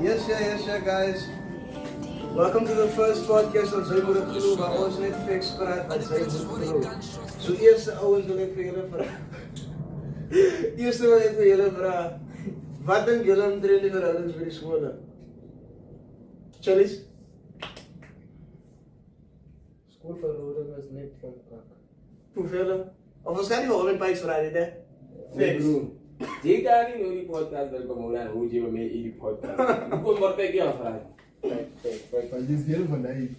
Yes, guys. Welcome to the first podcast van Zij Moet Het Geloof, waar ons net fix praat met Zij Moet Het Geloof. So eerste ouwens wil ek vir julle vraag. Eerste wil ek vir julle vraag. Wat dink julle omtrent die verhoudings by die skole? Chalice? Skoolverhouding is net van krak. Hoeveel? Of waarschijnlijk wel op een Pikes Friday, hè? Fix. Je kan niet die podcast dat ik moet aan hoe je mee in die podcast. Ik kom maar bij jou vragen. Kijk. Maar je is deel van mij.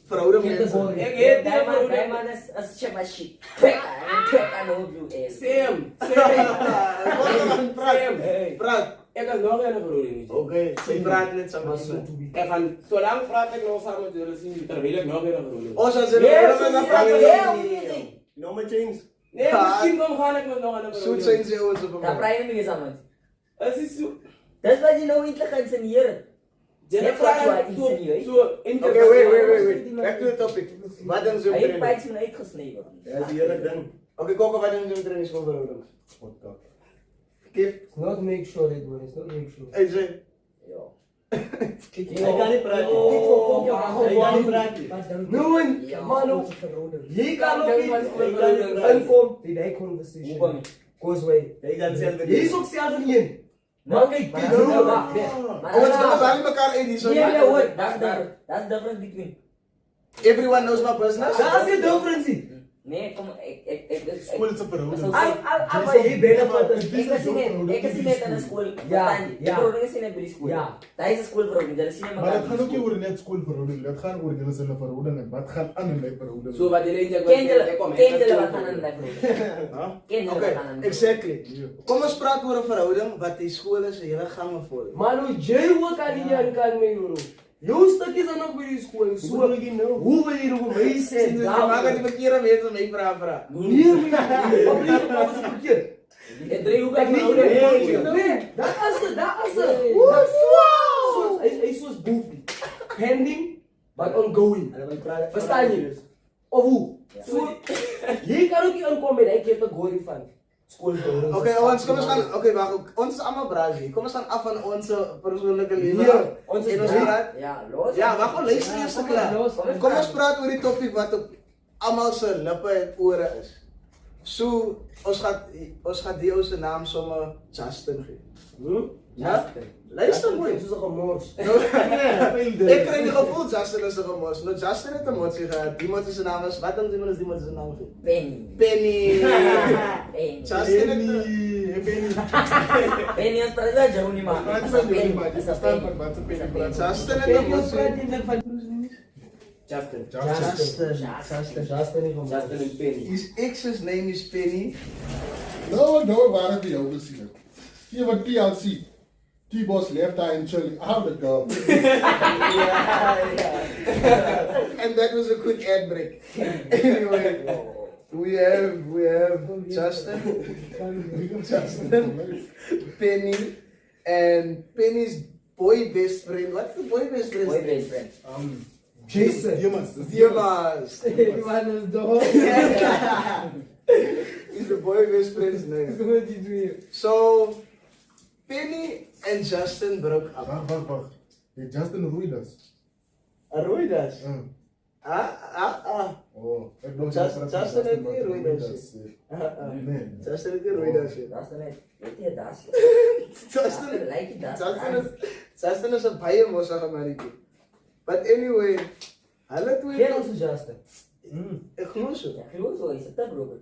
Verhouding Get the mensen. ball. Ik heet die Diamond, verhouding. Diamond is check my shit. Quick, I know you is. Same. Praat. Ik heb nog een verhouding. Oké, ik praat net samen. Ik ga zolang praat ik nog samen met jullie zien, terwijl ik nog een verhouding. Oh, zo zijn Yes, we dan yes, praten. yes. No more change. Nee, misschien dan ga ik nog een Zoet zijn verhouding. ze ons op Dat een praat je niet samen. Het is zo. Dat is wat je nou niet gaat insinueren. Je vraagt zo Oké, wait. Back to the topic. Wat dan zo Hij heeft omtrent? pijks me uitgesneden. Ja, dat is eerlijk dan. Oké, Coco, wat dan zo omtrent die schoolverhoudings? Podcast. Kip? Not make sure it was, not make sure. Hey, Zay. Ja. Hij kan niet praten. Dit voor Coco, Hij kan niet praten. No, Ja. man, ook verhouding. Je kan ook Kan niet. je Hij maar kan niet praten. Inform, die die Hoe conversation. kwam je? Causeway. Hij kan zelf Je is ook zelf niet in. Maar kijk, Maar kijk, dat is no. wel wacht. Oh, we gaan elkaar in die zo. Yeah, hoor. That's the difference between. Everyone knows my business. Dat is de difference. Nee, kom, ik School is een verhouding. Maar je bent van de Ik zie net aan de school. Ja. De verhouding is net bij de school. Ja. Dat is een schoolverhouding. Dat is niet Maar het gaat ook niet over net schoolverhouding. Het gaat over jullie zijn verhoudingen. Maar het gaat aan een verhouding. Zo wat jullie zeggen, Kinderen wat gaan aan de verhouding. Kinderen wat Oké, gaan aan de exactly. Kom eens praten over een verhouding, wat die school is en jullie gangen voor. Mano, jij wat kan niet aan kan mee, bro. Jouw stuk is dan ook bij die school. Zo, hoe wil je nog mij Je zijn? maakt die verkeerde mensen mee vragen. Meer, wat is het verkeerd? Het driehoek Kijk, van nee, verhouding. nee, dat is het. Hij is zoals boefie. Pending, but ongoing. Verstaan je? Of hoe? Zo, je kan ook niet aankomen bij die categorie van schoolverhouding. Oké, ons kom eens gaan. Oké, wacht. Ons is allemaal Brazil. Kom eens gaan af van onze persoonlijke leven. Ja, ons is in ons Brazil. praat. Ja, los. Ja, wacht gewoon, luister eerst kom klaar. los. Kom eens praten over die topic wat op allemaal zijn lippen en oren is. Zo, ons gaat die onze naam zomaar Justin geven. Ja? Luister mooi. Het is een gemors. Ik kreeg die gevoel Justin is een gemors. Nou, Justin heeft een motie gehad. Die motie zijn naam is, wat dan die motie zijn naam geven? Penny. Penny. Penny. Justin heeft Penny is praat wel jauh niet man. Maar het Dat is is een een jullie, maar penny. het Dat is is een een penny. wat een penny. Justin heeft een motie. Justin. Justin is Justin is Penny. His ex's name is Penny. No, waar heb je jou gezien? Hier wat PLC. T-Boss left eye and chilling. How the girl. And that was a quick ad break. Anyway, we have Justin, Penny, and Penny's boy best friend. What's the boy best friend? Boy best friend. Jason. Dimas. Man is dog. Is the boy best friend's name. Wat die doe So, Penny and Justin broke up. Wacht. Die Justin Ruidas. Aroidas. Oh, ik bedoel Justin heeft niet Ruidas. Nee. Justin heeft Ruidas. Dat is dan net. Weet je dat? Justin Lijkt je dat? Justin is een baie mossige mannetjie. But anyway, hulle twee. Geen onze Justin. Ek glo so. Ja, gewoon zo is het, hè, bro.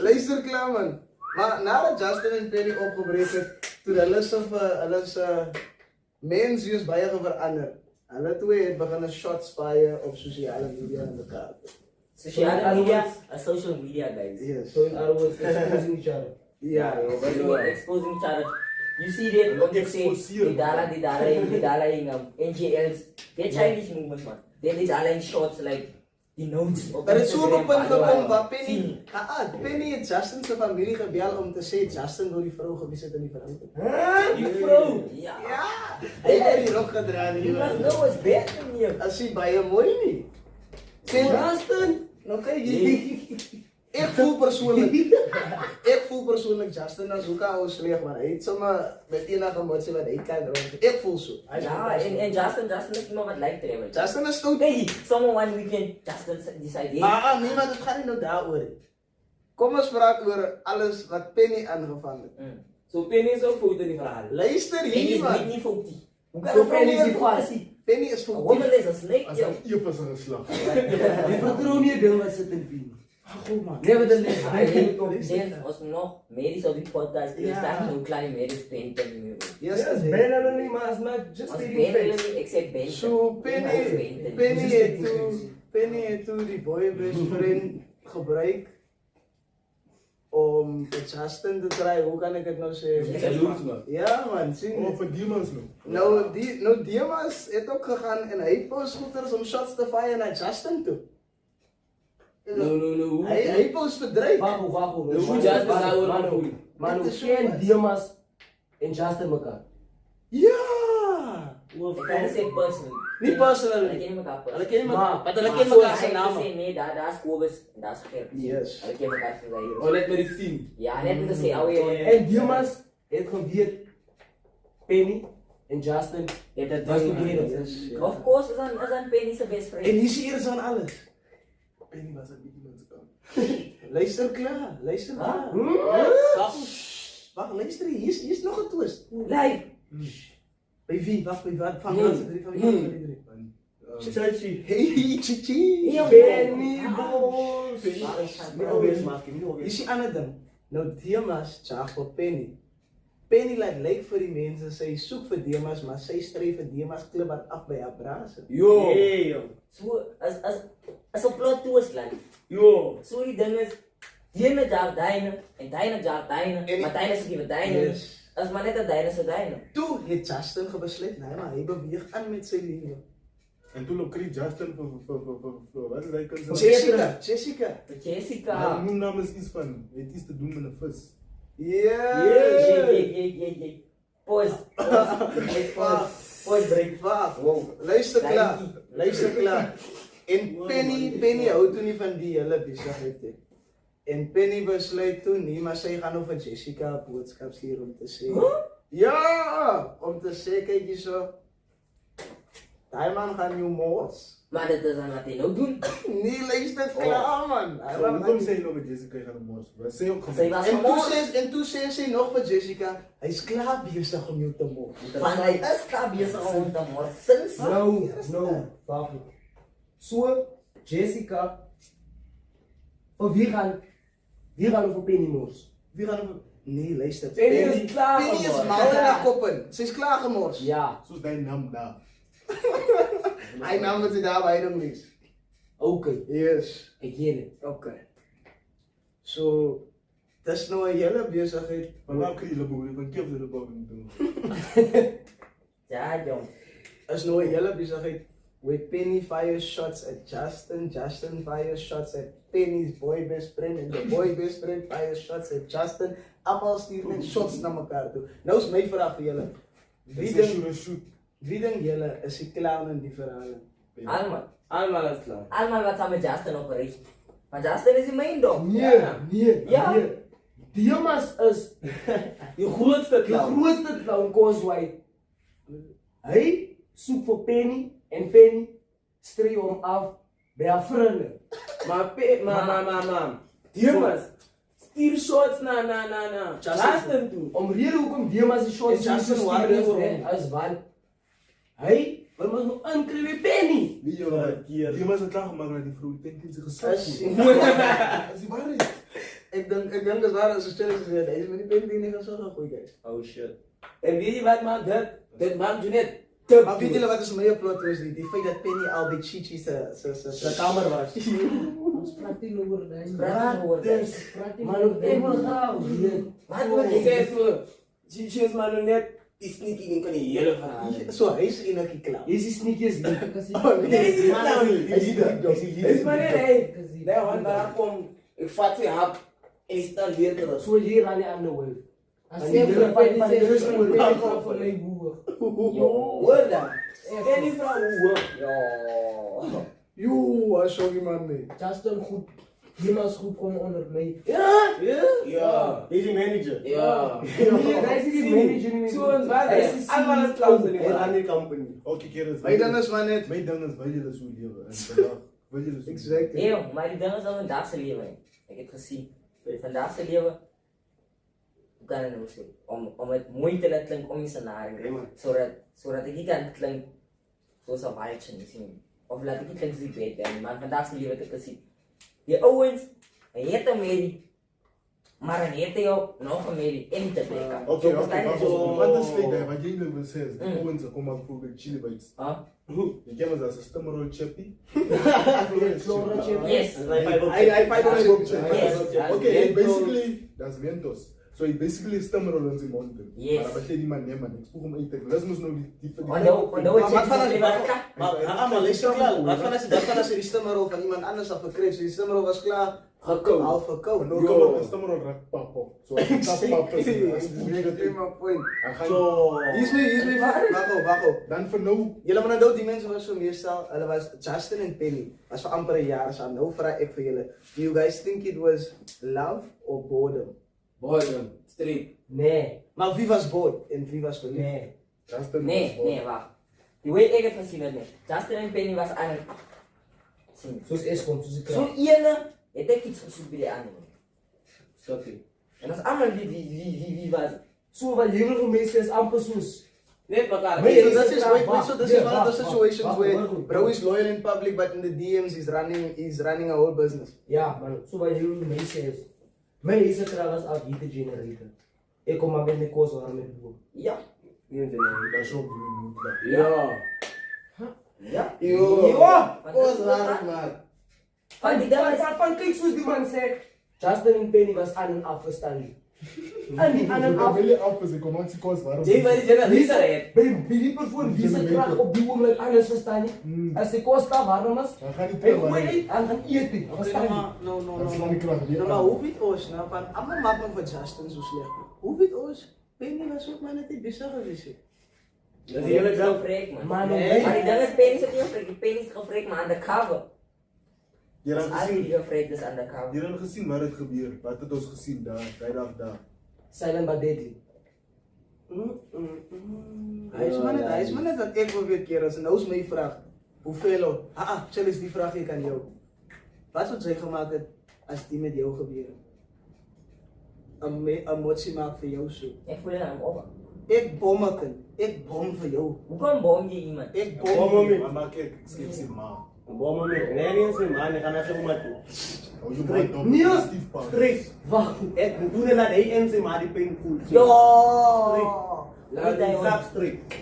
Luister klaar man. Maar nadat Justin en Penny opgebreek het, toen hulle se mens baie verander. Hulle twee het begin shots fire op sosiale media in mekaar. Social media guys. Yes. So in other words, exposing each other. Ja, But you are exposing each other. You see that what they say, the Dala in NGLs, they're Chinese movements man. They Dala in shorts like the notes. Maar het is so op 'n punt gekom waar Penny, Penny het Justin se familie gebel om te sê Justin wil die vrou gewys het in die verhouding. Die vrouw. Ja. Ja. Hy het die rok gedra en You die must know what's better than you. as hy baie mooi nie. Sê Justin! nou kyk jy. Ik voel persoonlijk Justin als ook al slecht, maar hij heeft zomaar met enige emotie wat hij kan dronken. Ik voel zo. Ja, en Justin is iemand wat lijkt travel. Justin is stout. Hey, someone one weekend, Justin decide, hey, Nee, maar het gaat niet nou daarover. Kom eens praten over alles wat Penny aangevangen heeft. So Penny is ook fout in die verhaal. Luister Penny hier, is man. niet fout. Hoe kan So een Penny is die vrouw vast. Penny is Een voor woman is een snake, Als joh. hij even zijn geslag. Je vertrouwt niet ding wat zit in Pien. Goed, man. Nevertheless, Ah, hij en heeft ook dan was nog medisch op die podcast, dus Ja. daar een klein medisch paint en nu. Yes, Yes, yes, bijna nog niet, maar it's not just Als stating ben facts. niet, except ben. So Penny heeft toen die boy best friend gebruikt om voor Justin te krijgen. Hoe kan ik het nou zeggen? Jaloers, man. Ja, man, zie Oh, je. voor die mans nog. Nou, Dimas heeft ook gegaan en hij post scooters om shots te firen naar Justin toe. No. Hij post verdrijf. Wacht. Hoe Justin daarover voelt. Maar Dit is hoe zo ken wat. Dimas en Justin elkaar? Ja! Ik kan het zeggen personally. Niet personally. Hulle ken mekaar Hulle personally. ken elkaar. Maar hulle Maar ken so elkaar hy zijn het namen. gesê, nee, daar is Kobus en daar is Gert. Yes. Hulle ken mekaar van sy Oh, let me die zien. Ja, net om te sê, ou jy En Dimas heeft geweet Penny en Justin het dit was doen. together. Yes. Of course, is dan Penny sy best En friend. hier zie je eerst aan alles. Penny was een beetje mensen kant. Luister klaar, luister klaar. Wacht, luister hier is nog een twist. Live. Bij wie? Wacht, bij wat? Van wie? Van wie? Chachi. Hey, chichi. Ja, Penny boss. Je ziet aan het ding. Nou, Dimas tjaag voor Penny. Penny laat lijkt voor die mensen, zij zoekt voor Dimas, maar zij streeft voor Dimas klibbert af bij haar brazen. Yo. So as 'n plot twist like. Yo. So die ding is jy met Jardine en Dyne Jardine, En- maar Dyne se die Dyne. Yes. As maar net 'n Dyne se Dyne. Toen heeft Justin gebesloten, nee, maar hij beweegt aan met zijn leven. En toen ook kreeg Justin voor wat is hij kan Jessica. Jessica. Mijn naam is iets van, het is te doen met een vis. Ja. Jee. Pause. Pause break. Wacht, Wow. luister klaar, Dankie. luister klaar. En Penny houdt toen niet van die hele bezigheid. Hè. En Penny besluit toen niet, maar zij gaan over Jessica boodschap sturen om te zeggen. Ja, om te zeggen, kijk je zo. Die man gaat nu moors. Maar dit is dan wat hy nou doen. Nee, luister klaar man. Hij gaat Waarom nu- zei je nog met Jessica gaan morsen? Wij zijn ook Sy gemaakt. was En toen zei ze nog voor Jessica, hij is klaar bezig om jou te moorden. van hy is klaar besig om te mors. Sins. No, wacht. So, Jessica. Voor wie gaan we voor Penny Moors? Wie gaan we... Nee, luister. Penny is klaar Penny is gemorst. mal naar koppen. Ze is klaar gemorst. Ja, Zoals die naam daar. Hij nam het daarbij nog niet. oké. Yes. Ik hear het. Oké. So, dat is nou een hele bezigheid. Maar waarom kun je dat boeken? Van kip de boven doen. Ja, jong. Dat is nou een hele bezigheid. With Penny fire shots at Justin, Justin fire shots at Penny's boy best friend, en de boy best friend fire shots at Justin. Allemaal sturen shots naar elkaar toe. Nou is mijn vraag voor jullie. Wie denkt jullie is die clown in die verhalen? Almal. Allemaal is klaar. Almal wat saam met Justin opereer. Maar Justin is die main dog. Nee. Ja. Dimas is Je grootste de clown. grootste clown Causeway. Hij zoekt voor Penny en Penny streeft hem af bij haar vrienden. Maar. Dimas. Stuur shots na. Justin toe. Om reden hoekom Dimas die shots En Justin niet waren sturen voor is, hem. hè, is want hij wil ons nog aankrijgen bij Penny. Wie je wat? Die was het klaar gemaakt met die vrouw. Ik denk dat ze geslacht Als- is. Als die waar is. Ik denk dat waar ze stil gezegd. Hij is met die Penny niet gaan zorgen, goeie guys. Oh shit. En weet je wat man? Dat maakt je net Maar weet jullie wat is mijn plot was? Die feit dat Penny al bij Chichi zijn kamer was. Praat nie oor dit. Maar nog eenmaal gauw. Wat moet Ik ek zei sê? zo. Gigi is maar net. Die sneaky in kan die hele verhaal. Zo, hij is in een clown. Is die sneakers niet? Nee, is niet clown. Hij is niet. Het is maar net hij. Nee, want daar kom ik vat zijn hap en die staat weer terug. Zo hier aan die andere wolf. As En jy die vir hele van my die sê, rust "Ek moet wil gaan gaan voor vir mij. my boer." Hoor dan. Ken die vrouw hoe? Ja. Joe, hij is zo iemand mee. Justin goed. Him als groep komen onder mij. Ja! Ja. Deze manager. Ja. Hij is die manager niet meer. Zo ons was Hij is hij. de Allemaal CEO. als klanten Een niet meer. andere company. Elke keer is Mijn ding is maar net. Mijn ding is, wil je dat zo leven? En vandaag wil je dat zo Exact. Nee, joh, maar die dingen is al vandaagse leven. Hè. Ik heb het gezien. Vandaagse leven. Hoe kan het nou zo? Om het mooi te laten klinken om je scenario. Nee, man. Zodat ik niet kan klinken zoals een wildje misschien. Of laat ik niet klinken zoals ik weet. Maar vandaagse leven heb ik gezien. Je Owens, hij heeft een medie. Maar dan heeft hij ook nog een medie in te breken. Oké, Zo bestaan niet oké. zo. Wat is het wat jij wil zeggen? Mm. De Owens komen bijvoorbeeld chili bites. Huh? Je kent me als een stemmerol chappie. Flora chip. Yes. Hij fight on Yes. Okay, basically, that's Ventos. So he basically stemmerol in zijn mountain. Yes. Maar dat je die man neemt, man. Ik spoeg hem uit. Dat is nog die. Wat van als Maar luister klaar. Wat van als je die stemmerol van iemand anders had verkregen? Die stemmerol was klaar. Gekomen. Half gekomen. No, kom op, stemmerol raakt pap. Zo, pap. Zo. Hier is mee. Wacht op. Dan voor nou. Jullie maar nou die mensen was zo meestal, hulle was Justin en Penny. Was voor amper een jaar samen. Nou vraag ik voor jullie. Do you guys think it was love or boredom? Boredom. Street. Nee. Maar wie was bored en wie was verliefd? Nee. Nee, wacht. Die weet ik het gezien heb. Justin en Penny was aan het zien. Zoals eerst komt, zoals ik Zo'n ene, heeft ik iets gezocht bij de andere. Sorry. En dat is allemaal wie was het. Zo wat jongere mensen is amper zoals. Net elkaar. Nee, So this is Wacht, one of wacht, the situations wacht, where wacht. bro is loyal in public but in the DMs he's running a whole business. Ja, maar zo wat jongere mensen is. Mijn eerste kraal was af heat generator. Ik kom maar met mijn koos waar met het boek. Ja. Dat is ook Ja. Ja. Yo, Ja. was raar man. Van die dames. Van kijk zoals die man zegt. Justin en Penny was aan en afgestaan. En die aan en Ik af. wil je af, ik kom aan die kost waarom. Jay, maar die generalist rijdt. Bij die persoon wie ze graag op die moment anders verstaan. Als de kost daar waarom is. Dan ga je niet Hij terug, gooi man. niet aan gaan eten. Okay, Verstaan je? Dat is nog niet klaar. No, maar hoe weet ons nou van allemaal maak me voor Justin zo slecht. Hoe weet ons? Penny was ook maar net die bizar geweest. Dat is eerlijk Zo zo. vreek man. Maar Nee. Maar die dames Penny zit niet gefreekt. Die Penny is gefreekt maar aan de cover. Je Dat hebt is al die gezien, gefreekt is aan de cover. je hebt gezien waar het gebeurt. Wat het ons gezien daar, bij daar. Silent but deadly. Hij is maar net dat ik wil weer keren. En nou is mijn vraag. Hoeveel? Chill is die vraag ik aan jou. Wat zou zij gemaakt het als die met jou gebeuren? Een motie maakt voor jou zo. Ik voel je aan op. Ik bom het. Ik bom voor jou. Hoe kan bom je iemand? Ik Bom bom. hem in. Maar maak ik schip zien, maar. Bomen mee. Nee, niet eens meer, man. Ik ga naar zijn oma toe. Hou je man op, Niels, stiefpa. Strikt. Wacht. Toen hij laat hij en zijn maar die pijn voelt. Yo! Laat die zak strikt.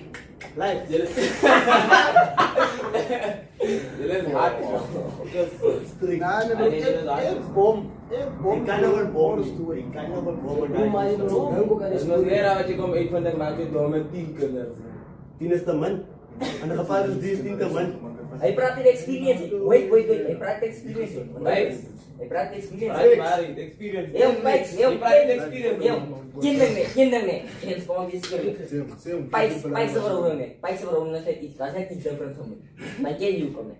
Lijf. Jullie is hard. Strikt. Ik bom. Ik bom. Ik kan nog wel bomen. doen. Ik kan nog wel bomen. Hoe maar je dan ook aan de Dat is school. nog meer wat je komt uit van de maak je door met 10 kinderen. 10 is de man. En de geval is 10 de man. Hij praat in experience. Wait. Hij praat in experience. Right. Hij praat in experience. Right, maar de experience. Heel Pikes, heel Je praat in experience. Heel kinderme. James Bond is kinderme. Sim. Pikes waarom is het iets. Was het iets different van me? Maar ken je ook me?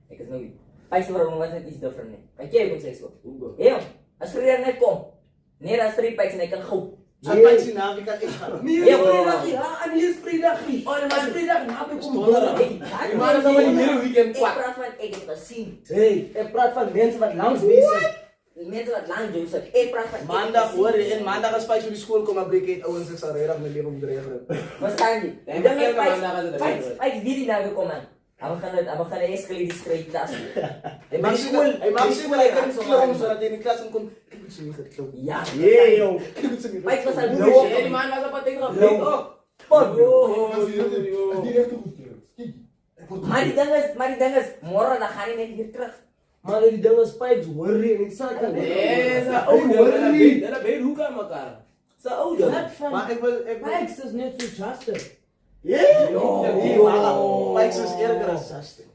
Ik is nog niet. Pikes waarom was het iets different me? Maar ken je ook zo? Heel. Als vrienden net kom. Nee, als vrienden Pikes en ik kan goed. Als ik zie naam, ik kan ik gaan. Nee, Ja, vrijdag, ja, en hier is vrijdag niet. Oh, maar vrijdag, nou heb ik om Je maakt het allemaal niet meer een weekend Ik kwak. praat van ik heb gezien. Hey, ik praat van mensen wat langs bezig zijn. Mensen wat lang doen, zeg. Ik praat van Maandag hoor je, en maandag als Spijs op die school komen, breek ik ouwens, ik zal redelijk mijn leven bedrijven. Waarschijnlijk. Nee, maar elke maandag is het Pikes, wie die nou gekomen? We gaan eerst geleden die strijd klas. Hij maakt simpel, hij kan klom, zodat hij in de klas komt. Ik moet ze niet geklopt. Ja. Yeah, joh. Ik moet ze niet Pikes was al geklopt. blauw. Die man was op het ding Blauw. gebleken ook. Die rechter goed kijk. Maar die ding is, morgen dan ga je net weer terug. Maar die dingen spikes worry en ik zag het. Nee, ze ouder. Dat weet hoe kan elkaar. Ze ouder. Wat van Maar ik wil, Pikes is net zo Justin. Pikes is eerder als Justin.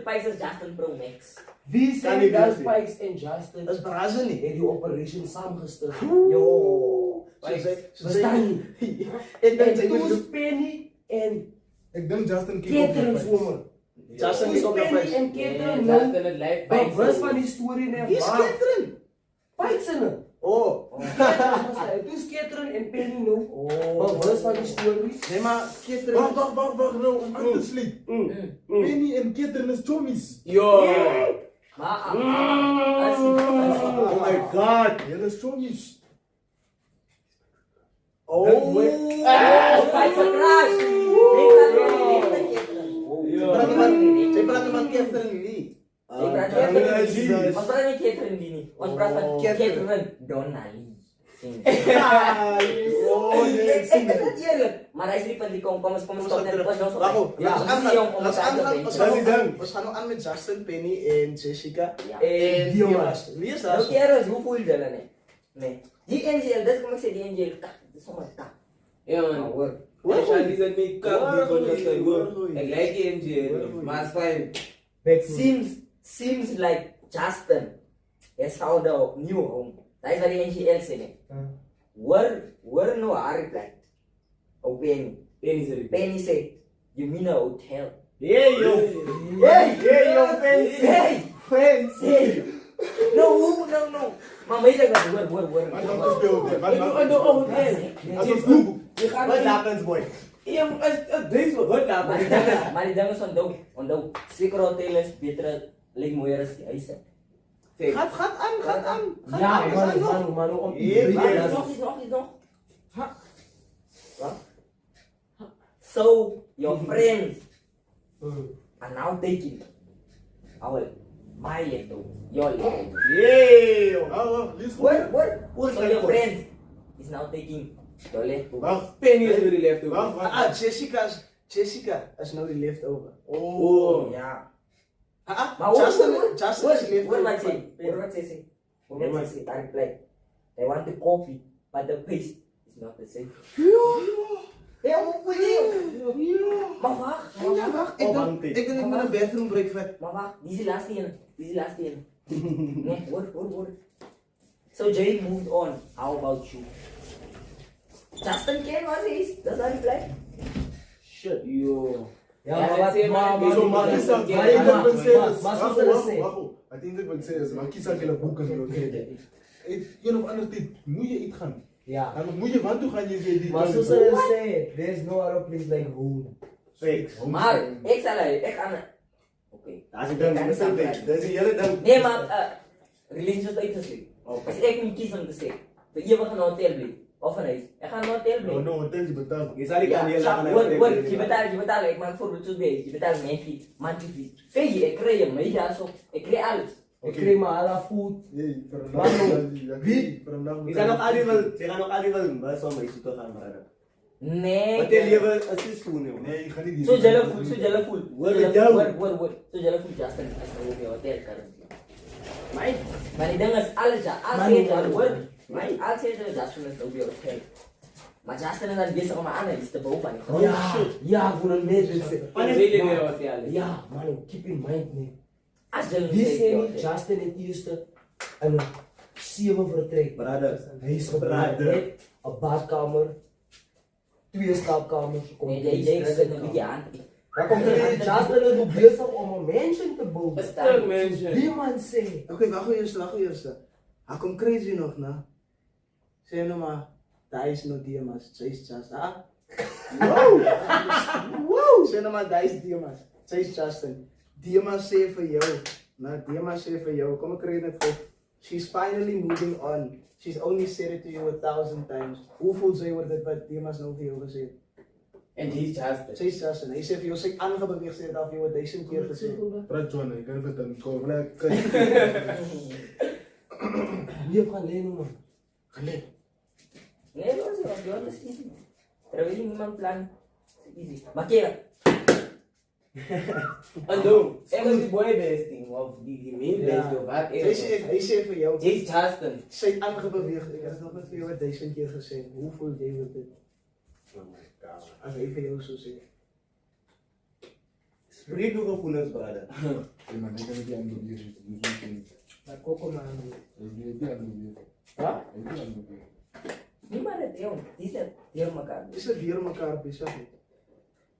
Pikes is Justin Pro Max. Wie Kan zijn niet wel weten. Spikes en Justin? Dat is Brazen niet. En die operation samengesteld. Yo. Verstaan je? Ik denk En dat toen je is Penny en Ik denk Justin King. Catherine Swimmer. Justin is op de Penny prijs. en Ja, Catherine Justin nou, het live maar bites was nou. van die story nee, Wie is maar Catherine? bites in het. Oh. Toen is Catherine en Penny nou, maar was van die story. Nee, maar Catherine... Wacht, nou, om aan te sleep. Penny en Catherine is chommies. Yo! Maar, Oh my god. Jullie is chommies. Oh. Bites a crush! They Yo! Zij praten van Catherine Lee. praat met Catherine die niet. Ons praat van Catherine Donnelly. Oh, nee, Ik ben het eerlijk. Maar hij is niet van die kom eens stop net. Was wel zo. Wacht op. Ja, We gaan nu aan met Justin, Penny en Jessica. Ja. En Dimas. Dimas. Wie is Nou, dat? Kieres, hoe voel je dat nee? Nee. Die NGL, dat is como ik zeg, die NGL, kak, dat is zomaar kak. Ja Maar man. hoor. Hij die zet me kap, Hoor, die van dat hoor, hoor. hoor. Ik like die NGL, maar het is fijn. Seems like Justin has found a new home. Dat is wat die NGL zeggen. Where no haar reply. Oh Penny. Penny is er. Penny say, you mean a hotel? Hey yo. Hey yo, fancy. Hey! Fancy. No. Maar mij dat hoor. Wat is de hotel? Ik doe een hotel. Wat is Google? Je gaat What niet... happens, boy? Ja, als deze wat goed laat. Maar die dingen zijn ondou. Zeker hotel is beter, lijkt mooier als die huizen. Gaat aan. Ja, man, om Ja, Nog iets. Wat? So, your friends are now taking my leftovers, your leftovers. Yeah, yo. Wacht, lees goed. What? So your friends is now taking your leftovers. Wacht, Penny is weer left over. Ah, Jessica is nou die leftover. Oh. Ja. Maar Justin is What am I leftover. saying? What am I saying? I reply. They want the coffee, but the paste is not the same. Ja, hoe voel je? Maar wacht. Ik denk ik met een bedroom break vet. Maar wacht, die is de laatste ene. Nee, hoor. So Jay moved on. How about you? Justin Ken was is. That's how reply. Shit. Yo. Ja, Ja, maar zeg maar, wat, So, maar- Makisa, maar- wat ik maar- wil zeggen maar- is, maar- wacht, maar- wacht, maar- wacht. Wat ik wil zeggen is, Makisa kan je boeken zo krijgen. Een of ander tijd moet je iets gaan. Ja. Dan moet je want toe gaan je zeggen die. Maar zoals ze zeggen, there's no other place like home. Fake. Maar, ik ga Oké. Als ik dan niet fake. Dat is een hele dan. Nee, maar, religious is uitgesloten. Als ik moet kiezen om te zeggen, voor je mag een hotel blijven. Of een huis. Ik ga een hotel No, blijven. no, hotel je betaalt. Je zal die kan heel Ja, lang hoor, je betaalt, ik maak voorbeeld zo bij, je betaalt monthly fees. Kijk je, ik krijg je mee daar zo, ik krijg alles. Ik kreeg maar alle food. Nee, voor een Maar nacht. no, wie? Voor een nacht. Je gaat nog arrival, maar zo maar iets te gaan maar. Nee. Hotel je wil assist doen, joh. Nee, je gaat niet die. So jealousy. Word Justin as the movie hotel currently. Maar die ding is alles ja, als je het hoor. Als je het Justin is the movie hotel. Maar Justin is dan bezig om aan is te boven. Ja, voor een medicine. Van de hele wereld, ja. Ja, man, keep in mind, man. Als je Wie zijn niet Justin in het eerste en een 7 vertrek. Brother. Hij is gebruikt Brother. met een badkamer, 2 slaapkamers. Nee, jij zit een beetje aan. Dan komt er een Justin is nog bezig om een mansion te bouwen. Een stuk mensen. Die man zegt. Oké, wacht eerst. Hij komt crazy nog, na. Zeg nou maar, daar is nog Dimas. Zij is Justin. Wow! Zeg nou maar, daar is Dimas. Zij is Justin. Dimas zei voor jou. Nou, Dimas zei voor jou. Kom, ik krijg het goed. She's finally moving on. She's only said it to you 1,000 times. Hoe voelt zij wordt het wat Dimas nou voor jou gezegd? En die is Justin. Zij is Justin. Hij zei voor jou, zij aangebeweegd zit af jou 1000 keer gezegd. Praat John, ik kan het dan komen. Wie heeft gaan lenen, man? Nee, dat is easy. Terwijl je niemand plan. Easy. Maar kijk. En doen. En dat is die boy besting. Of die main besting. Of wat. Hij zei voor jou. Jay Justin. Zij aangebeweegd. Ik heb het nog met voor jou 1000 keer gezegd. Hoe voel jij met dit? Als hij voor jou zo zegt. Spreek nog gevoelens, brother. Ja, maar ik kan het niet aan doen. Maar Coco, man. Ik ben niet aan doen. Wat? Ik ben aan doen. Niemand het, jong. Die zit tegen elkaar. Is het hier elkaar bezig?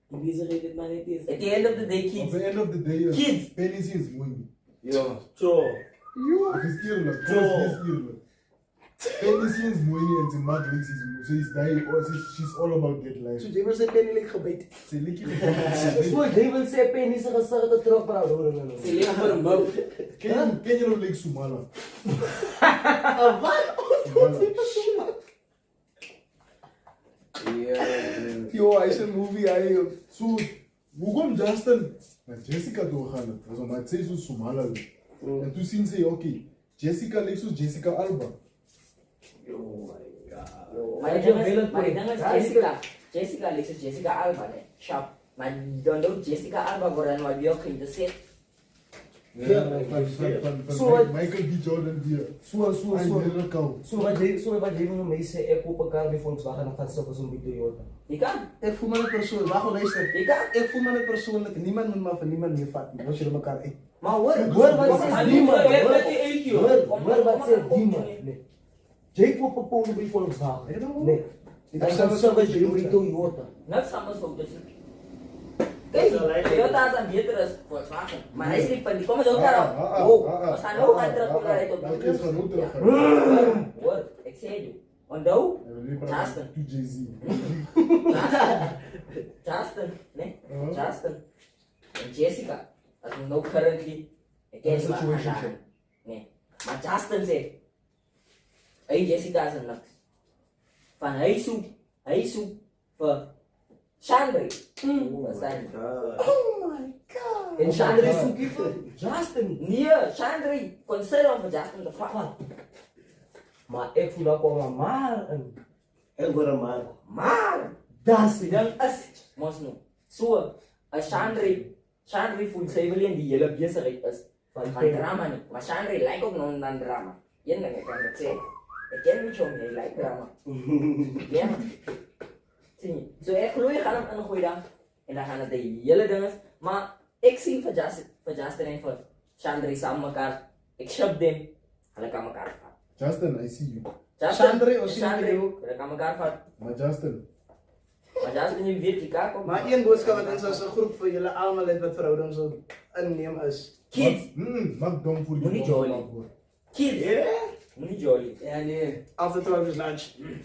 Die bezigheid het maar net is. At the end of the day, Op kids. the end of the day, Kids. Penny is mooi. Ja. Zo. Het is eerlijk. Kom, het is eerlijk. Penny is mooi en ze maakt niks. Ze is die, or she's all about that life. So jy was net pennelik gebyt. Ze likt je. So jy wil sê Penny se gesig het terug bra hoor hulle nou. Sy leef vir 'n mou. Ken je nog like Sumala? Wat? Sumala. Ja. Yo, hy's 'n movie hy. So, hoe kom Justin naar Jessica doorgaan? Also, maar het zei zo Sumala. En toen zien ze, oké, Jessica lijkt zo Jessica Alba. Oh my god. Maar die ding is Jessica lijkt zoals Jessica Alba, né? Sharp. Maar dan ook Jessica Alba wordt dan wel weer geïnteresseerd. Van Michael B. Jordan die. So Hele kou. So wat jy wil my sê ek koop 'n kar by Volkswagen en gaan stop as 'n Toyota. Je kan. Ek voel my net persoonlik. Wag, luister. Ek voel my net persoonlik. Niemand moet maar van niemand meer vat nie. Ons julle mekaar uit. Maar hoor wat sê die man? Hoor wat sê die man? Nee. Jy koop 'n Polo by Volkswagen. Nee. Ek gaan stop as 'n Toyota. Niks anders ook dus. Kijk, Toyota is dan beter als Volkswagen. Maar hij is niet van die komen ook daarop. Oh, we gaan ook gaan terugkomen naar het op Dat is gewoon terug. Hoor, ik zei je. Onthoud, Justin. To Jay-Z. Justin, nee, Justin. En Jessica, dat is nog currently. Ik ken ze maar. Nee, maar Justin zegt. Hey, Jessica is een niks. Van hij zoekt voor Chandri. Verstaan je? Oh my god. En Chandri soek jy vir Justin. Nee, Chandri. Consider om voor Justin te vragen. Maar ek voel daar kom maar in. Ek hoor hom maar. Maar, Das die ding is, mos nou. So, as Chandri voel sy wil nie in die hele besigheid is van drama nie. Maar Chandri lijkt ook nog aan drama. Een ding, ek kan dit sê. Ek ken met jou, jy lijkt drama. Ja, man. Sien jy? So ek glo jy gaan hom ingooi dan. En dan gaan het die hele ding is. Maar ek sien vir Justin en vir Chandri saam mekaar. Ek ship them. Hulle kan mekaar vat. Justin, I see you. Chandri, ons sien Chandri, jou. hulle kan mekaar vat. Maar Justin. Maar Justin, jy weet jy kan kom. Maar een boodskap wat ons as 'n groep vir julle almal het wat verhoudings wil inneem is. Kids, Maak dom voor Moenie die jolly. Kids, moenie jolly. Ja nee. After 12 is lunch.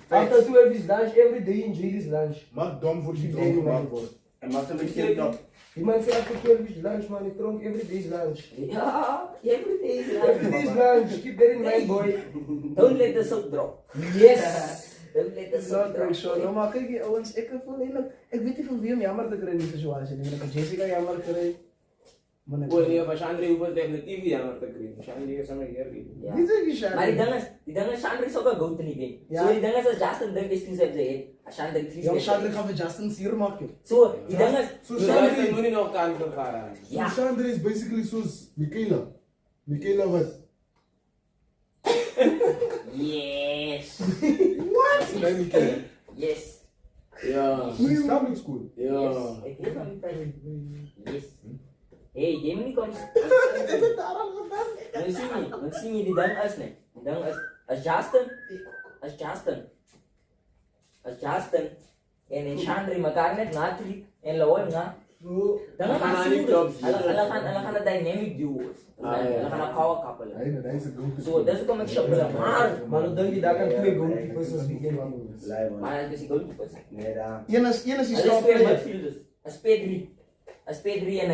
After 12 is lunch, every day enjoy this lunch. Maak dom voor die Die dom day gemaakt man. wordt. En maak een beetje top. Die man sê after 12 is lunch man, ek dronk every day is lunch. Ja, every day is Every day is lunch. lunch, keep that in mind boy. Don't let the soap drop. Yes. Don't let the It's soap not drop. very sure. Nou maar kyk die ouens, ek voel eintlik ek weet nie van wie om jammer te kry in die situasie nie. Ek Jessica jammer kry. Maar net. O nee, van Chandri hoef ons definitief jammer te kry. Chandri is sommer hier. Ja. Wie sê jy Sharon? Maar die ding is Chandri is ook een goat in die game. Ja. So die ding is as Justin dink is toe sy op sy head. As Chandri kies. Jong Sharon gaan vir Justin seer maak jy. So die ding is So So Chandri, jy moet nie nog kans vergaar. Ja. so Chandri is basically zoals Michaela. Michaela wat? yes. Nee, Michaela. Yes. Ja. She's public school. Ja. Ek weet van die pijn. Yes. Hey, jy moet nie kom. Dan sien jy die ding is nie. Die ding is as Justin en Chandri mekaar net natrek en lawan na. Dan gaan gaan hulle nie klop. hulle gaan 'n dynamic duo. Hulle gaan 'n power couple. Hij is een grote So dis hoekom ek shop hulle maar Maar nou dink jy daar kan twee goalkeepers as weekend man. Lei man. maar dis die goalkeepers. Nee daar. Een is die Hulle stop speel player. midfielders. As P3 en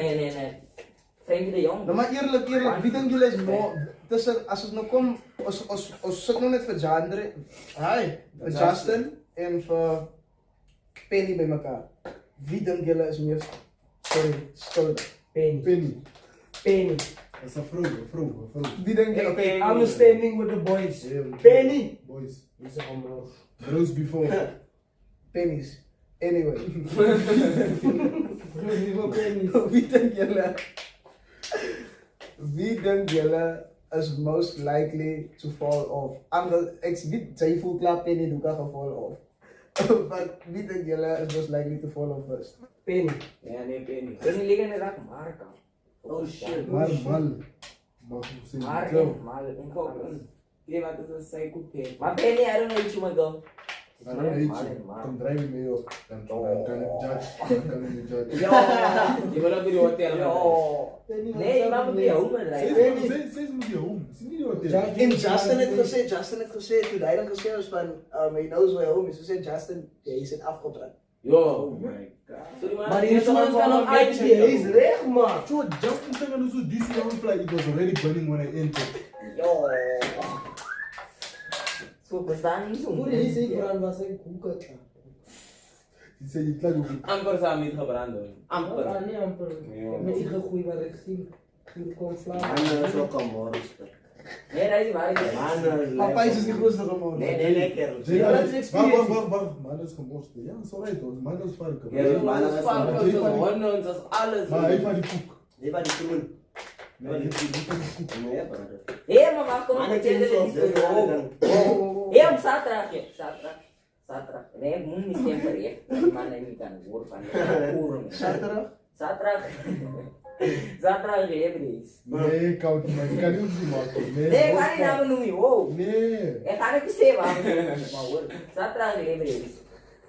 Frankie de Jong. Nou maar eerlik, wie dink julle is more tussen as ons nou kom ons sit nou net vir Chandri. Hi, vir Justin en vir Penny by mekaar. Wie dink julle is meer skuldig? Penny. Dat is een vrouw. Wie dink julle? Okay, I'm standing with the boys. Yeah, Penny. Boys. Dis 'n omloop. Bros before. Pennies. Anyway. Penny. Wie dink julle is most likely to fall off? Ek weet jy voel klaar Penny doen gaan fall off. But wie dink julle is most likely to fall off first? Penny. Ja nee, Penny. Penny liggen in raak Marka. Oh shit. Maar mal. Mag ik zeggen. Maar Zo. mal in Kop in. Die wat is 'n psycho pet. Maar Penny, I don't know what you my girl. Dan weet je. Dan draai je mee op. Dan kan ik judge. kan je niet judgen. Je wil ook in de hotel gaan. Nee, maar moet je honger rijden. Steeds moet je home. Het is niet wat je In Justin het gezegd, toen hij dan gezegd was van, he knows where home is. Toen zei Justin, hij zit afgebrand. Yo. Oh my god. Sorry, Maar die insurance kan nog uit die hees weg, man. So Justin said when also DC young flight, it was already burning when I entered. Yo. Zo bestaan niet zo. Hoe die hees brand was een koeken. He said you like it. Amper samen niet gebrand hoor. Amper. Ja, niet amper. Met die gegroeid waar ik zie. Die komt vlak. Mannen is ook een monster. Nee, dat is waar. Mannen Papa is niet grootste geworden. Nee. lekker. Ja, dat is experience. Wacht. Man is gemorst. Ja, dat is alright hoor. Man is varken. Ja, Ja, maar dat is vaak maar zo die van die- gewonnen, dat is alles. Maar hij van die koek. Die van die groen. Nee, die van die koek. Nee, brother. Hé, maar wacht, kom Mannen ik kunnen vertellen zo iets veel voor dan. Hé, op zaterdag. Zaterdag. Nee, ik moet niet stemmen voor je. Die man heeft niet aan het woord van de Zaterdag? Zaterdag hebben we iets. Nee, koud niet, man. Je kan niet zien, man. Nee, waar die namen noem je? Wow. Nee. Ik ga niet zeggen waar. Maar hoor, zaterdag hebben we iets.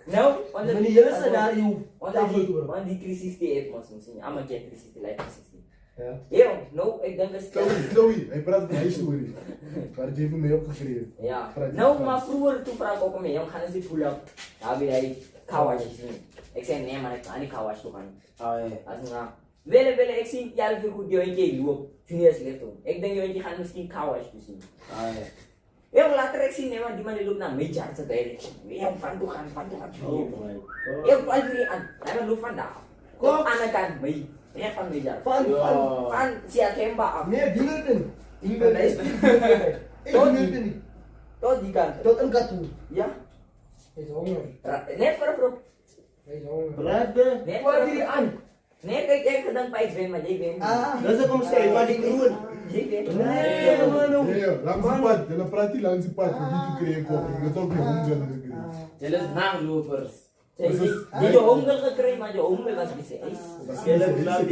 Nou, want Van die hele scenario. want die crisis die heeft ons misschien. Allemaal keer crisis, die lijkt crisis. Ja. Ja, nou, ik denk dat Chloe, hij praat van hij story. Waar je even mee opgeschreven. Ja. Praat Nou, van. maar vroeger toen vraag ik ook mee, gaan ze pull-up. Ja, wil jij kawash zien? Ik zei nee, maar ik kan niet kawash toe gaan. Oh ja. Als nou, willen, ik zie jij veel goed Jointje loop. Junior slecht om. Ik denk Jointje gaat misschien kawash toe zien. Oh ja. Ja, later ik zie, nee, maar die man die loopt naar mijn charts direction. Ja, van toe gaan. Oh my god. Ik val jullie aan. Hij loopt vandaag. Kom aan de kant, mee. Ja, van mijn charts. Van Siakemba af. Nee, die Milton. Ik ben deze. Ik doe Milton niet. Tot die kant. Tot een katoen. Ja. Hij is honger. Net voor een Hij is honger. Brother. net Wat voor heb je een aan? Nee, kijk, ik gedaan bij het maar jij bent. Dat is ook om steeds, maar die groen. Jij bent. Nee, man. Nee, langs die pad. Je praat die langs die pad. Je moet je creëren kopen. Je moet ook je honger gekregen. Jullie zijn naaglopers. Je honger gekregen, maar je honger was bezig. Jullie laten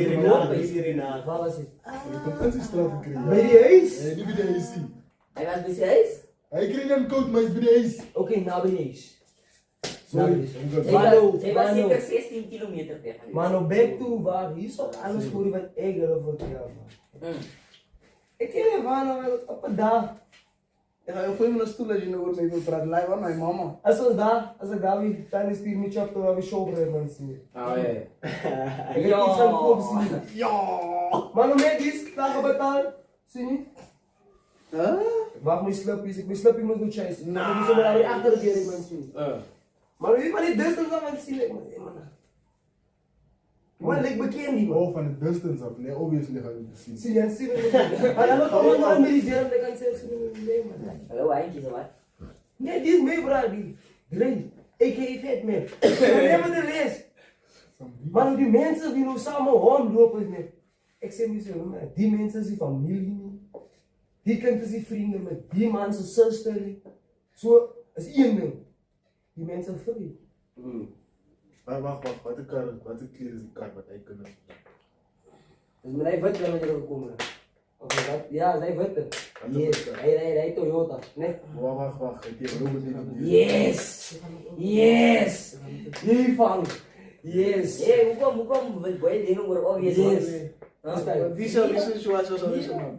hierin aan. Waar was hij? Je komt aan die straat gekregen. Bij die hees? Nee, niet bij de AC. Hij was bezig. Hij kreeg een coat, maar hij is bij de AC. Oké, nou bij die hees. Sorry. Hij was zeker 16 kilometer weg. Maar back to waar hier is alles voor wat ik relevant heb. Ik ken hem van op een dag. Ik ga heel naar stoel als je nog mee wil praten. Lijf aan mijn mama. Als ik daar weer tijdens die meet up, dan weer show brengen van zien. Oh ja. Ik heb iets van kop zien. Ja. Maar nog meer is, dagen betaald. Zie je? Huh? Wacht, mijn sluppies. Mijn sluppie moet doen chase. Nou. Ik moet zo weer achter de deur mensen. Maar weet je van die distance aan het zien? Man, ik bekend die man. Oh, van de distance af. Nee, obviously ga je het zien. Zie je, zie je. Maar dan kom ik nog met die deur, dan kan ik zeggen, nee man. Hallo, eindje zo wat. Nee, die is mee, bro. Die Dre. Ik geef het mee. Neem me de les. Maar die mensen die nu samen rondlopen, nee. Ik zeg niet zo, man. Die mensen zijn familie. Die kinderen zijn vrienden met die man zijn zuster. Zo, is één ding. Die mensen vrij. Maar wacht. Wat een kleren is die kar wat hij kan. Dus met hij witte met gekomen. Oké, wat? Ja, zij witte. Yes. Hij Toyota. Nee. Wacht. Ik heb Robert niet. Yes! Hiervan! Yes! Hé, hoe kom je dingen worden obvious? Wie zou zoals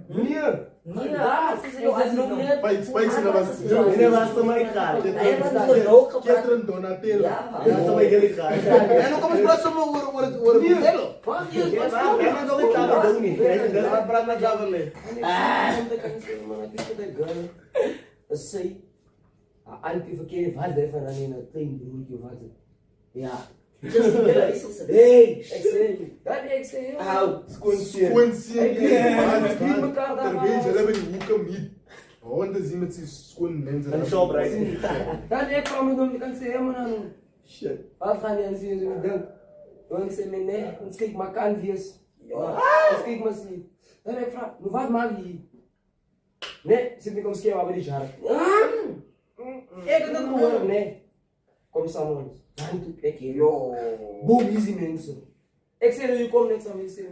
Meneer! Nee, ja, ze zijn ook nog net. Spicy na was. Meneer was er maar gaan. Hij was zo rook gepraat. Ketren Donatello. Ja, Ja, zo bij jullie gaan. En dan kom ik praten over vertellen. Wacht je, Ja, wat maar we hebben nog een kamer doen niet. Ja, praat met jou mee. Anti-verkeerde vader van een klein broertje van ze. Ja. Hey, Ik zei, dat ik zei, Hou, skoensie. Quincy. Hey, vrienden elkaar daar Terwijl maar. je hebben die hoeken niet. Gewoon te zien met zijn schoon mensen. Een shoprite. Dat ik kwam doen, ik kan zeggen, man. Shit. Wat gaan die aan zien? Ze denk, want ze me nee, dan kijk maar canvas. Ja, dan kijk maar zie. Dan ik vraag, wat maak je hier? Nee, zit ik om schreeuwen waar die jaar. Ik heb dat gehoord, nee. Kom samen. Dan doe ik hier. Yo. Boom, easy mensen. Ik zei, je komt net samen, je zei,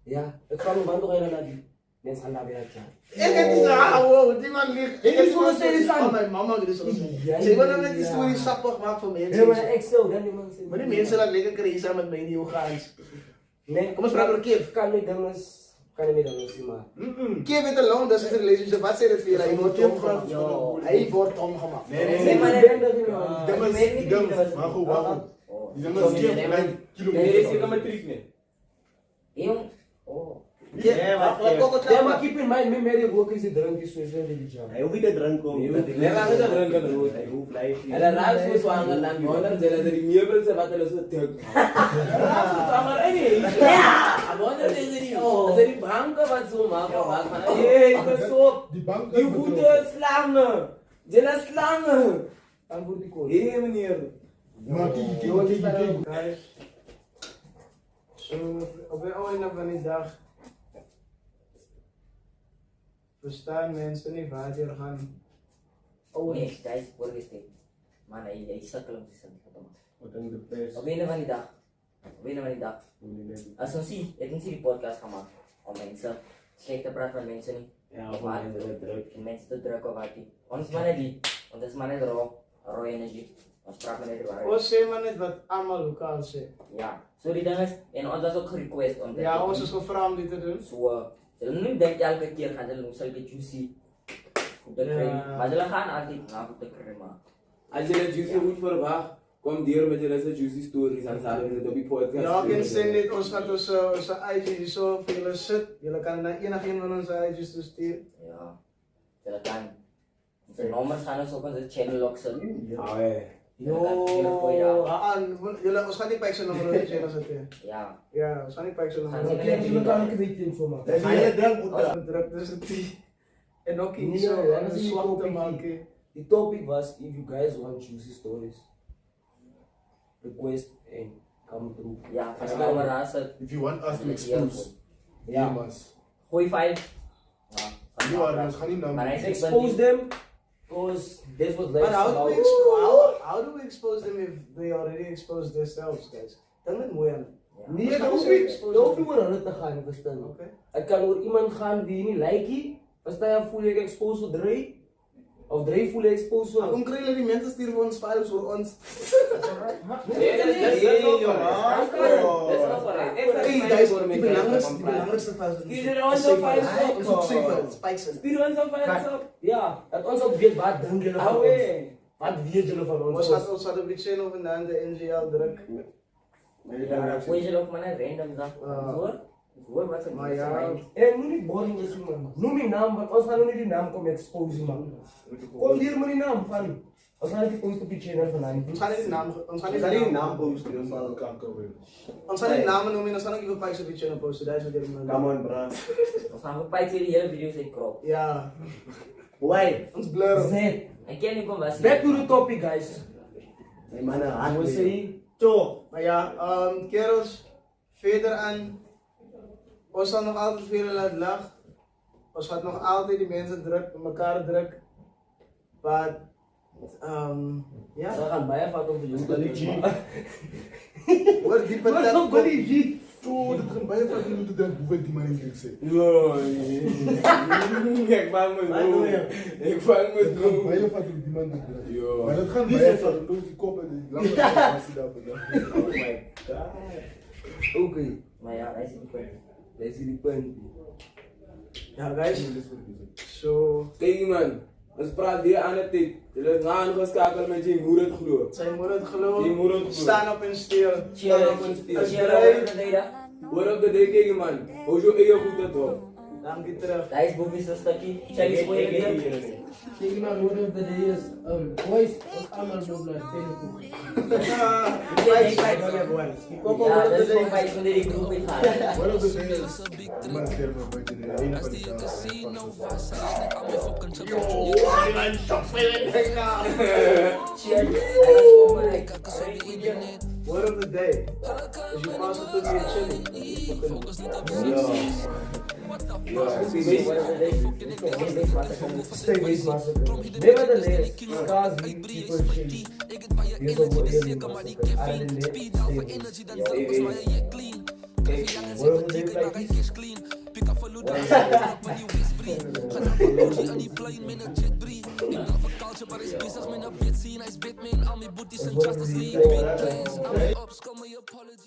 ja, ik ga nog wat nog naar die. Mensen gaan daar weer uit. Ik heb niet gehouden, die man ligt. Ik heb zo'n serie van van. mijn mama die zo'n Ja, Ze willen net die ja. story sappig maken voor Ja, maar mensen. ik zo, dan die mensen. Maar die mensen laten lekker crazy met mij die Oegaans. Nee, Kom eens vragen door Kif. Kan niet dan eens, kan niet dan eens, maar. Kif met een long, dat is een relationship. Wat zei het voor je? Hij wordt omgemaakt. Yo. Hij wordt omgemaakt. Nee, maar ik nee. ben er niet aan. Die Dames, weet niet wie dat was. maar goed, wacht. Oh. Die dames Nee, die nee, hebben nee. Nee, dit is kilometer. met trick nee. Jong. Oh. Ja, maar keep in mind, mijn merk ook is die drankjes zo is wel die jam. Hij hoeft niet te drinken. Nee, maar we gaan drinken rood. Hij hoeft blijven. En dan raakt ze zwanger dan wonder ze dat die meubels zijn wat hulle so dik. Raakt ze zwanger en nee. Ja, wonder ze die die banken wat so maak wat van. Hey, dit is so. Die bank Die goede slangen. Julle slangen. Dan wordt die kool. Hey meneer. Maar kijk. Guys. Zo, op het einde van die dag verstaan mensen niet waar die gaan. Oh nee, hij is voorgesteld. Maar hij sukkel om te zijn. Wat dan de pers. Op een van die dag. Als ons zie, ik moet die podcast gemaakt. Om mensen slecht te praten van mensen niet. Ja, of maar dit druk. En mensen te drukken wat die. Ons mannen die. Want het is mannen raw energie. Ons praat met het waar. Ons zeg maar net wat allemaal lokaal zegt. Ja, so die ding is, en ons was ook gerequest om dit Ja, te ons doen. is gevraagd om dit te doen. So, hulle nu denk elke keer gaan hulle ons sulke juicy goed te kry. Ja. Maar hulle gaan altyd na goed te kry maar. As jy net juicy goed verwag, kom deur met julle se juicy stories en sal hulle dit op die podcast. Ja, ik sê net, ons gaat onze IG zo voor jullie zit. Jullie kunnen naar enige van onze IG's toe sturen. Ja, hulle kan. Onze nummers gaan ons op onze channel ook zetten. Ja, hey. Yo, jullie, ons gaan niet bij zijn nummer in de channel zetten. Ja. Ja, ons gaan niet bij zijn Gaan nummer. ze Jullie kan ook een beetje in zo maken. Hij is drank moet dat. Druk tussen die. En ook Nee, iets zo, dat een is niet zwak te topic. maken. The topic was if you guys want juicy stories, request and come through. Ja, van nou maar razen. If you want us to expose, Ja. you must. Gooi 5. Ja. You are, gaan niet Maar hij naar zegt Expose them, because this was But like how do we expose them if they already exposed themselves, guys? Dat is mooi aan. Nee, dat hoef je oor hulle te gaan, verstaan. Oké. Het kan oor iemand gaan die je niet like, verstaan je, voel je exposed voor Dre? Of Dre voel je exposed voor... Waarom krijgen die mensen sturen voor ons files voor ons? Nee, dat is wel correct. Hey guys, die belangrijkste files. Stuur ons op files op. Ons op safe files. Stuur ons op files op. Ja, dat ons ook weet wat doen jullie van ons. Away. Wat weet jullie van ons? Ons gaat een beetje over de NGL druk. Ja, gooi je ook maar net random dag. Hoor? Hoor wat ze Maar ja. En nu niet boring is, man. Noem je naam, want ons gaan nu niet die naam komen exposen, man. Kom hier maar die naam van. Ons gaan niet posten op die channel van Ons gaan niet de naam, ons gaan Ik niet ga de niet naam naam posten. Dat is al kanker weer. Ons gaan niet namen noemen, ons gaan ook even pijs op die channel posten. Daar is wat jullie Come doen. on, bro. We gaan voor pijt die hele video's in krop. Ja, Why? ons blurren. Zet. En ken ik hem wel. Back to the topic, guys. Hey, man, I will say, Zo, maar ja, kerels, verder aan. Ons zal nog altijd veel laten lachen. Ons gaat nog altijd die mensen druk, elkaar druk. Maar, ja. we gaan bijna vaak over de Bully G. Hoor, die Wat is patat ook Bully G? Zo, dat gaan bij je vaak moeten denken hoeveel die man in klik zit. Ik vang me doen. Ik vang me Dat gaan bij doen. je vaak die man te doen. Yo. Maar dat gaan bij je vaak doen, die kop en die lange als die daar vandaan. Oh my god. Oké, Maar ja, hij zit niet kwijt. deze is die punt. Ja, guys. Zo. Kijk man, ons praat weer aan het tijd. Jullie zijn aangeschakeld met je moeder het geloof. Zijn moeder het geloof. Die moeder het Staan op hun stil. Cheer op een stier. Als cheer jij- over de data. Hoor op de dek kijk man. Hoe je eigen goed het op. Dan die terug. Hij is boven een stukje. Check eens voor je weer. Kijk maar hoe de is. Boys, ook allemaal nog naar telefoon. Ja, dat is gewoon bij van de groep in gaan. What of the days? Die man sterft nog een beetje de ene van die Cheer. Hij was gewoon like. Word of the day. Is you pass it to be a chilling. Stay base massacre. Nevertheless, Kazi, people chilling. Here's what we're dealing with. Island there, stay base. What of the day like this? Wat wordt die?